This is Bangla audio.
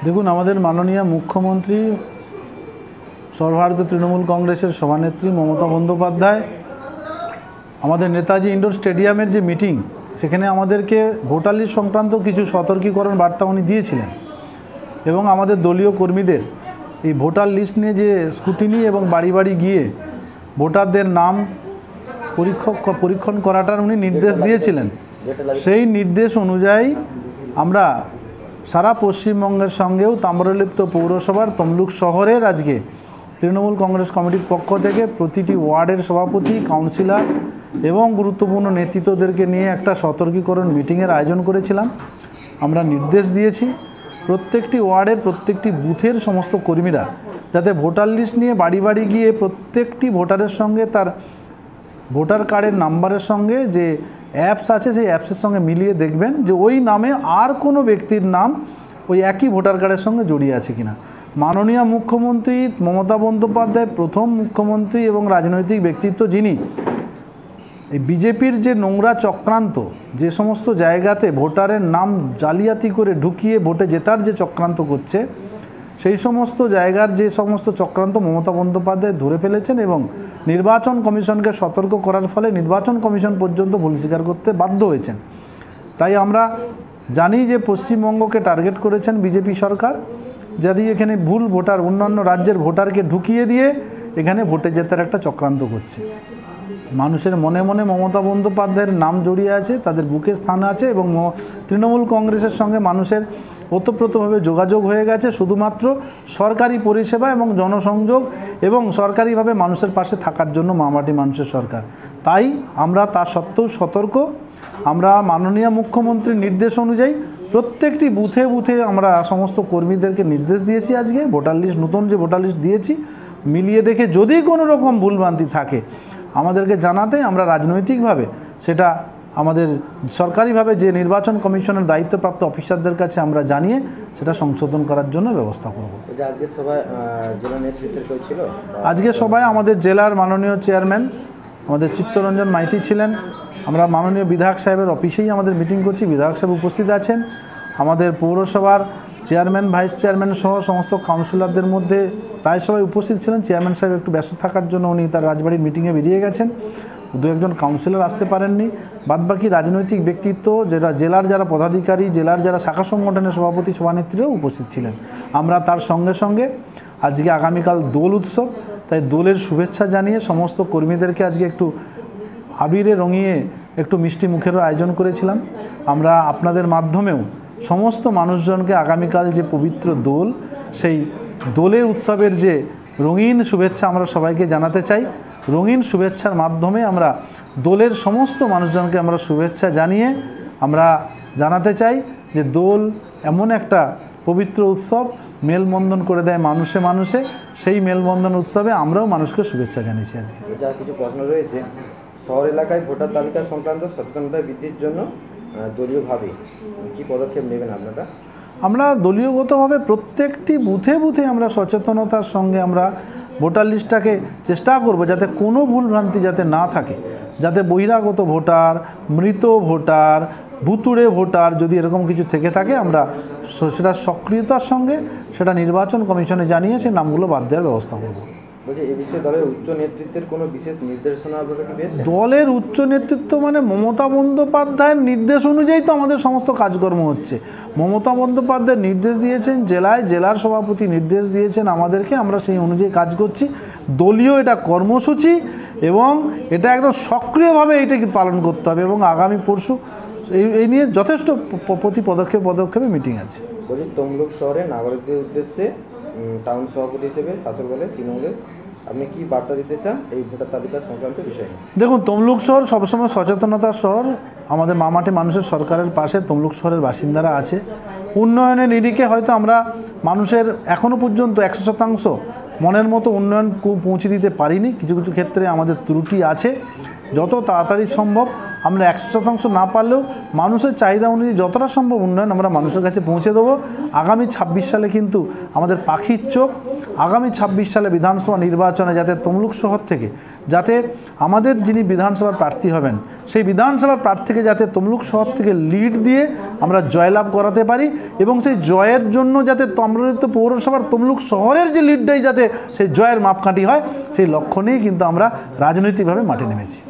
দেখুন, আমাদের মাননীয় মুখ্যমন্ত্রী সর্বভারতীয় তৃণমূল কংগ্রেসের সভানেত্রী মমতা বন্দ্যোপাধ্যায় আমাদের নেতাজি ইন্ডোর স্টেডিয়ামের যে মিটিং, সেখানে আমাদেরকে ভোটার লিস্ট সংক্রান্ত কিছু সতর্কীকরণ বার্তা উনি দিয়েছিলেন এবং আমাদের দলীয় কর্মীদের এই ভোটার লিস্ট নিয়ে যে স্ক্রুটিনি এবং বাড়ি বাড়ি গিয়ে ভোটারদের নাম পরীক্ষণ করাটার উনি নির্দেশ দিয়েছিলেন। সেই নির্দেশ অনুযায়ী আমরা সারা পশ্চিমবঙ্গের সঙ্গেও তাম্রলিপ্ত পৌরসভার তমলুক শহরের আজকে তৃণমূল কংগ্রেস কমিটির পক্ষ থেকে প্রতিটি ওয়ার্ডের সভাপতি, কাউন্সিলর এবং গুরুত্বপূর্ণ নেতৃত্বদেরকে নিয়ে একটা সতর্কীকরণ মিটিংয়ের আয়োজন করেছিলাম। আমরা নির্দেশ দিয়েছি প্রত্যেকটি ওয়ার্ডের প্রত্যেকটি বুথের সমস্ত কর্মীরা যাতে ভোটার লিস্ট নিয়ে বাড়ি বাড়ি গিয়ে প্রত্যেকটি ভোটারের সঙ্গে তার ভোটার কার্ডের নাম্বারের সঙ্গে যে অ্যাপস আছে সেই অ্যাপসের সঙ্গে মিলিয়ে দেখবেন যে ওই নামে আর কোনো ব্যক্তির নাম ওই একই ভোটার কার্ডের সঙ্গে জড়িয়ে আছে কিনা। মাননীয় মুখ্যমন্ত্রী মমতা বন্দ্যোপাধ্যায় প্রথম মুখ্যমন্ত্রী এবং রাজনৈতিক ব্যক্তিত্ব যিনি এই বিজেপির যে নোংরা চক্রান্ত, যে সমস্ত জায়গাতে ভোটারের নাম জালিয়াতি করে ঢুকিয়ে ভোটে জেতার যে চক্রান্ত করছে, সেই সমস্ত জায়গার যে সমস্ত চক্রান্ত মমতা বন্দ্যোপাধ্যায় ধরে ফেলেছেন এবং নির্বাচন কমিশনকে সতর্ক করার ফলে নির্বাচন কমিশন পর্যন্ত ভুল স্বীকার করতে বাধ্য হয়েছেন। তাই আমরা জানি যে পশ্চিমবঙ্গকে টার্গেট করেছেন বিজেপি সরকার, যদি এখানে ভুল ভোটার অন্যান্য রাজ্যের ভোটারকে ঢুকিয়ে দিয়ে এখানে ভোটে জেতার একটা চক্রান্ত করছে। মানুষের মনে মনে মমতা বন্দ্যোপাধ্যায়ের নাম জড়িয়ে আছে, তাদের বুকে স্থান আছে এবং তৃণমূল কংগ্রেসের সঙ্গে মানুষের ওতপ্রোতভাবে যোগাযোগ হয়ে গেছে শুধুমাত্র সরকারি পরিষেবা এবং জনসংযোগ এবং সরকারিভাবে মানুষের পাশে থাকার জন্য মামাটি মানুষের সরকার। তাই আমরা তা সত্ত্বেও সতর্ক। আমরা মাননীয় মুখ্যমন্ত্রীর নির্দেশ অনুযায়ী প্রত্যেকটি বুথে বুথে আমরা সমস্ত কর্মীদেরকে নির্দেশ দিয়েছি। আজকে ভোটার লিস্ট, নতুন যে ভোটার লিস্ট দিয়েছি, মিলিয়ে দেখে যদি কোনো রকম ভুলভ্রান্তি থাকে আমাদেরকে জানাতে আমরা রাজনৈতিকভাবে সেটা আমাদের সরকারিভাবে যে নির্বাচন কমিশনের দায়িত্বপ্রাপ্ত অফিসারদের কাছে আমরা জানিয়ে সেটা সংশোধন করার জন্য ব্যবস্থা করব। আজকে সভায় আমাদের জেলার মাননীয় চেয়ারম্যান আমাদের চিত্তরঞ্জন মাইতি ছিলেন। আমরা মাননীয় বিধায়ক সাহেবের অফিসেই আমাদের মিটিং করছি, বিধায়ক সাহেব উপস্থিত আছেন। আমাদের পৌরসভার চেয়ারম্যান, ভাইস চেয়ারম্যান সহ সমস্ত কাউন্সিলরদের মধ্যে প্রায় সবাই উপস্থিত ছিলেন। চেয়ারম্যান সাহেব একটু ব্যস্ত থাকার জন্য উনি তার রাজবাড়ির মিটিংয়ে বেরিয়ে গেছেন, দু একজন কাউন্সিলর আসতে পারেননি। বাদবাকি রাজনৈতিক ব্যক্তিত্ব, জেলার যারা পদাধিকারী, জেলার যারা শাখা সংগঠনের সভাপতি, সভানেত্রীরাও উপস্থিত ছিলেন। আমরা তার সঙ্গে সঙ্গে আজকে আগামীকাল দোল উৎসব, তাই দোলের শুভেচ্ছা জানিয়ে সমস্ত কর্মীদেরকে আজকে একটু আবিরে রঙিয়ে একটু মিষ্টি মুখেরও আয়োজন করেছিলাম। আমরা আপনাদের মাধ্যমেও সমস্ত মানুষজনকে আগামীকাল যে পবিত্র দোল, সেই দোলে উৎসবের যে রঙিন শুভেচ্ছা আমরা সবাইকে জানাতে চাই। রঙিন শুভেচ্ছার মাধ্যমে আমরা দোলের সমস্ত মানুষজনকে আমরা শুভেচ্ছা জানিয়ে আমরা জানাতে চাই যে দোল এমন একটা পবিত্র উৎসব, মেলবন্ধন করে দেয় মানুষে মানুষে। সেই মেলবন্ধন উৎসবে আমরাও মানুষকে শুভেচ্ছা জানিয়েছি। আজকে যা কিছু প্রশ্ন রয়েছে, শহর এলাকায় ভোটার তালিকা সংক্রান্ত সচেতনতা বৃদ্ধির জন্য দলীয়ভাবে কী পদক্ষেপ নেবেন আপনারা? আমরা দলীয়গতভাবে প্রত্যেকটি বুথে বুথে আমরা সচেতনতার সঙ্গে আমরা ভোটার লিস্টটাকে চেষ্টা করব যাতে কোনো ভুলভ্রান্তি যাতে না থাকে, যাতে বহিরাগত ভোটার, মৃত ভোটার, ভুতুড়ে ভোটার যদি এরকম কিছু থেকে থাকে আমরা সেটা সক্রিয়তার সঙ্গে সেটা নির্বাচন কমিশনে জানিয়ে সেই নামগুলো বাদ দেওয়ার ব্যবস্থা করব। দলের উচ্চ নেতৃত্বের কোনো বিশেষ নির্দেশনা দলের উচ্চ নেতৃত্ব মানে মমতা বন্দ্যোপাধ্যায়ের নির্দেশ অনুযায়ী তো আমাদের সমস্ত কাজকর্ম হচ্ছে। মমতা বন্দ্যোপাধ্যায় নির্দেশ দিয়েছেন, জেলার সভাপতি নির্দেশ দিয়েছেন আমাদেরকে, আমরা সেই অনুযায়ী কাজ করছি। দলীয় এটা কর্মসূচি এবং এটা একদম সক্রিয়ভাবে এইটাকে পালন করতে হবে এবং আগামী পরশু এই নিয়ে যথেষ্ট প্রতি পদক্ষেপে মিটিং আছে। তমলুক শহরে নাগরিকদের উদ্দেশ্যে টাউন সভাপতি হিসেবে শাসক দলের তৃণমূলের আপনি কি বার্তা দিতে চান এই ভোটার তালিকা সংক্রান্ত বিষয়ে? দেখুন, তমলুক শহর সবসময় সচেতনতার শহর। আমাদের মামাটি মানুষের সরকারের পাশে তমলুক শহরের বাসিন্দারা আছে। উন্নয়নের নিরিখে হয়তো আমরা মানুষের এখনও পর্যন্ত 100% মনের মতো উন্নয়ন পৌঁছে দিতে পারিনি। কিছু কিছু ক্ষেত্রে আমাদের ত্রুটি আছে। যত তাড়াতাড়ি সম্ভব আমরা 100% না পারলেও মানুষের চাহিদা অনুযায়ী যতটা সম্ভব উন্নয়ন আমরা মানুষের কাছে পৌঁছে দেবো। আগামী 26 সালে কিন্তু আমাদের পাখির চোখ, আগামী 26 সালে বিধানসভা নির্বাচনে যাতে তমলুক শহর থেকে যাতে আমাদের যিনি বিধানসভার প্রার্থী হবেন সেই বিধানসভার প্রার্থীকে যাতে তমলুক শহর থেকে লিড দিয়ে আমরা জয়লাভ করাতে পারি, এবং সেই জয়ের জন্য যাতে তাম্রলিপ্ত পৌরসভার তমলুক শহরের যে লিডটাই যাতে সেই জয়ের মাপকাঠি হয়, সেই লক্ষ্য নিয়েই কিন্তু আমরা রাজনৈতিকভাবে মাঠে নেমেছি।